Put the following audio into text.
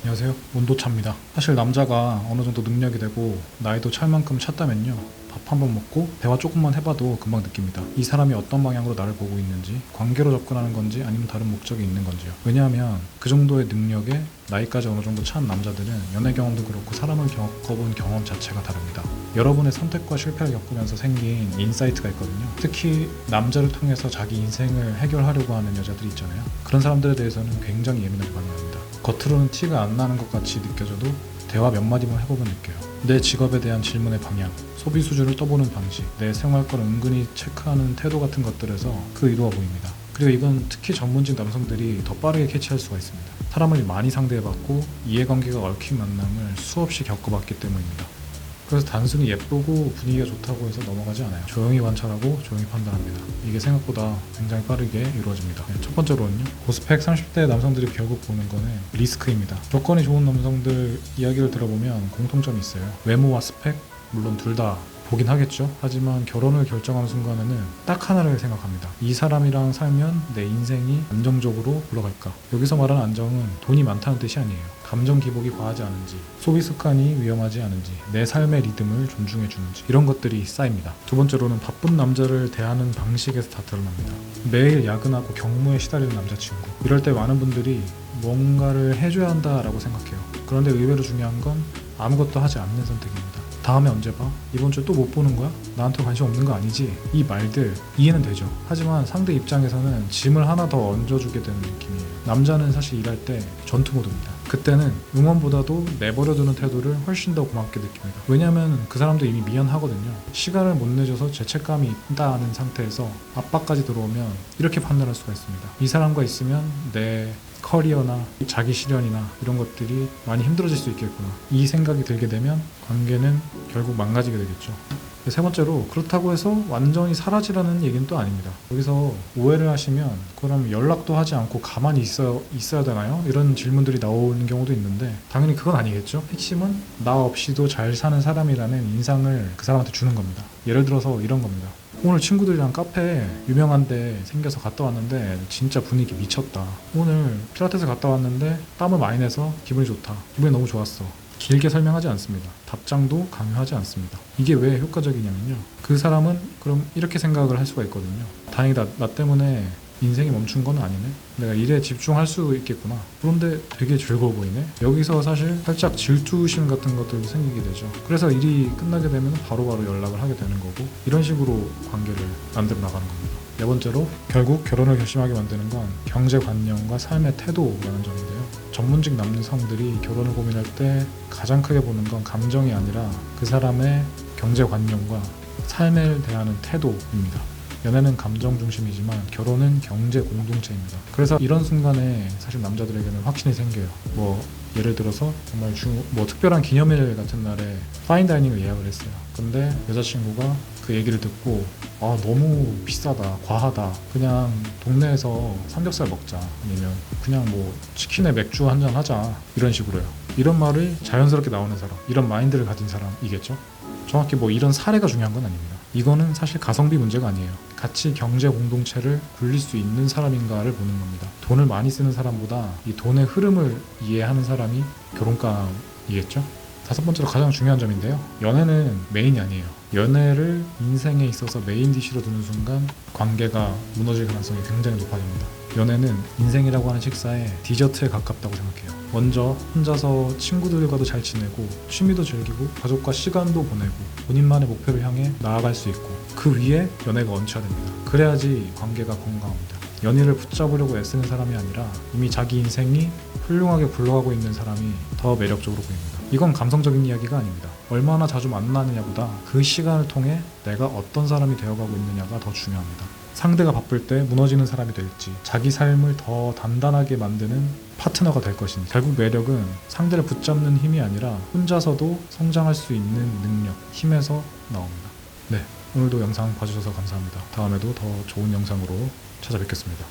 안녕하세요. 온도차입니다. 사실 남자가 어느 정도 능력이 되고 나이도 찰 만큼 찼다면요. 밥 한 번 먹고 대화 조금만 해봐도 금방 느낍니다. 이 사람이 어떤 방향으로 나를 보고 있는지, 관계로 접근하는 건지 아니면 다른 목적이 있는 건지요. 왜냐하면 그 정도의 능력에 나이까지 어느 정도 찬 남자들은 연애 경험도 그렇고 사람을 겪어본 경험 자체가 다릅니다. 여러분의 선택과 실패를 겪으면서 생긴 인사이트가 있거든요. 특히 남자를 통해서 자기 인생을 해결하려고 하는 여자들이 있잖아요. 그런 사람들에 대해서는 굉장히 예민하게 반응합니다. 겉으로는 티가 안 나는 것 같이 느껴져도 대화 몇 마디만 해보면 느껴요. 내 직업에 대한 질문의 방향, 소비 수준을 떠보는 방식, 내 생활권을 은근히 체크하는 태도 같은 것들에서 그 의도가 보입니다. 그리고 이건 특히 전문직 남성들이 더 빠르게 캐치할 수가 있습니다. 사람을 많이 상대해봤고 이해관계가 얽힌 만남을 수없이 겪어봤기 때문입니다. 그래서 단순히 예쁘고 분위기가 좋다고 해서 넘어가지 않아요. 조용히 관찰하고 조용히 판단합니다. 이게 생각보다 굉장히 빠르게 이루어집니다. 첫 번째로는요, 고스펙 30대 남성들이 결국 보는 거는 리스크입니다. 조건이 좋은 남성들 이야기를 들어보면 공통점이 있어요. 외모와 스펙, 물론 둘 다 보긴 하겠죠. 하지만 결혼을 결정하는 순간에는 딱 하나를 생각합니다. 이 사람이랑 살면 내 인생이 안정적으로 굴러갈까? 여기서 말하는 안정은 돈이 많다는 뜻이 아니에요. 감정 기복이 과하지 않은지, 소비 습관이 위험하지 않은지, 내 삶의 리듬을 존중해 주는지, 이런 것들이 쌓입니다. 두 번째로는 바쁜 남자를 대하는 방식에서 다 드러납니다. 매일 야근하고 경무에 시달리는 남자친구, 이럴 때 많은 분들이 뭔가를 해줘야 한다라고 생각해요. 그런데 의외로 중요한 건 아무것도 하지 않는 선택입니다. 다음에 언제 봐? 이번 주에 또 못 보는 거야? 나한테 관심 없는 거 아니지? 이 말들 이해는 되죠. 하지만 상대 입장에서는 짐을 하나 더 얹어주게 되는 느낌이에요. 남자는 사실 일할 때 전투 모드입니다. 그때는 응원보다도 내버려두는 태도를 훨씬 더 고맙게 느낍니다. 왜냐하면 그 사람도 이미 미안하거든요. 시간을 못 내줘서 죄책감이 있다는 상태에서 압박까지 들어오면 이렇게 판단할 수가 있습니다. 이 사람과 있으면 내 커리어나 자기 실현이나 이런 것들이 많이 힘들어질 수 있겠구나, 이 생각이 들게 되면 관계는 결국 망가지게 되겠죠. 세 번째로, 그렇다고 해서 완전히 사라지라는 얘기는 또 아닙니다. 여기서 오해를 하시면 그럼 연락도 하지 않고 가만히 있어야 되나요? 이런 질문들이 나오는 경우도 있는데 당연히 그건 아니겠죠. 핵심은 나 없이도 잘 사는 사람이라는 인상을 그 사람한테 주는 겁니다. 예를 들어서 이런 겁니다. 오늘 친구들이랑 카페 유명한 데 생겨서 갔다 왔는데 진짜 분위기 미쳤다. 오늘 필라테스 갔다 왔는데 땀을 많이 내서 기분이 좋다. 기분이 너무 좋았어. 길게 설명하지 않습니다. 답장도 강요하지 않습니다. 이게 왜 효과적이냐면요, 그 사람은 그럼 이렇게 생각을 할 수가 있거든요. 다행이다, 나 때문에 인생이 멈춘 건 아니네. 내가 일에 집중할 수 있겠구나. 그런데 되게 즐거워 보이네. 여기서 사실 살짝 질투심 같은 것들도 생기게 되죠. 그래서 일이 끝나게 되면 바로바로 연락을 하게 되는 거고, 이런 식으로 관계를 만들어 나가는 겁니다. 네 번째로, 결국 결혼을 결심하게 만드는 건 경제관념과 삶의 태도라는 점인데요. 전문직 남성들이 결혼을 고민할 때 가장 크게 보는 건 감정이 아니라 그 사람의 경제관념과 삶을 대하는 태도입니다. 연애는 감정 중심이지만 결혼은 경제 공동체입니다. 그래서 이런 순간에 사실 남자들에게는 확신이 생겨요. 예를 들어서 정말 특별한 기념일 같은 날에 파인다이닝을 예약을 했어요. 근데 여자친구가 그 얘기를 듣고 너무 비싸다, 과하다, 그냥 동네에서 삼겹살 먹자, 아니면 그냥 치킨에 맥주 한잔 하자, 이런 식으로요. 이런 말을 자연스럽게 나오는 사람, 이런 마인드를 가진 사람이겠죠. 정확히 이런 사례가 중요한 건 아닙니다. 이거는 사실 가성비 문제가 아니에요. 같이 경제 공동체를 굴릴 수 있는 사람인가를 보는 겁니다. 돈을 많이 쓰는 사람보다 이 돈의 흐름을 이해하는 사람이 교론감이겠죠. 다섯 번째로 가장 중요한 점인데요. 연애는 메인이 아니에요. 연애를 인생에 있어서 메인 디쉬로 두는 순간 관계가 무너질 가능성이 굉장히 높아집니다. 연애는 인생이라고 하는 식사에 디저트에 가깝다고 생각해요. 먼저 혼자서 친구들과도 잘 지내고 취미도 즐기고 가족과 시간도 보내고 본인만의 목표를 향해 나아갈 수 있고, 그 위에 연애가 얹혀야 됩니다. 그래야지 관계가 건강합니다. 연애를 붙잡으려고 애쓰는 사람이 아니라 이미 자기 인생이 훌륭하게 굴러가고 있는 사람이 더 매력적으로 보입니다. 이건 감성적인 이야기가 아닙니다. 얼마나 자주 만나느냐보다 그 시간을 통해 내가 어떤 사람이 되어가고 있느냐가 더 중요합니다. 상대가 바쁠 때 무너지는 사람이 될지, 자기 삶을 더 단단하게 만드는 파트너가 될 것인지. 결국 매력은 상대를 붙잡는 힘이 아니라 혼자서도 성장할 수 있는 능력, 힘에서 나옵니다. 네, 오늘도 영상 봐주셔서 감사합니다. 다음에도 더 좋은 영상으로 찾아뵙겠습니다.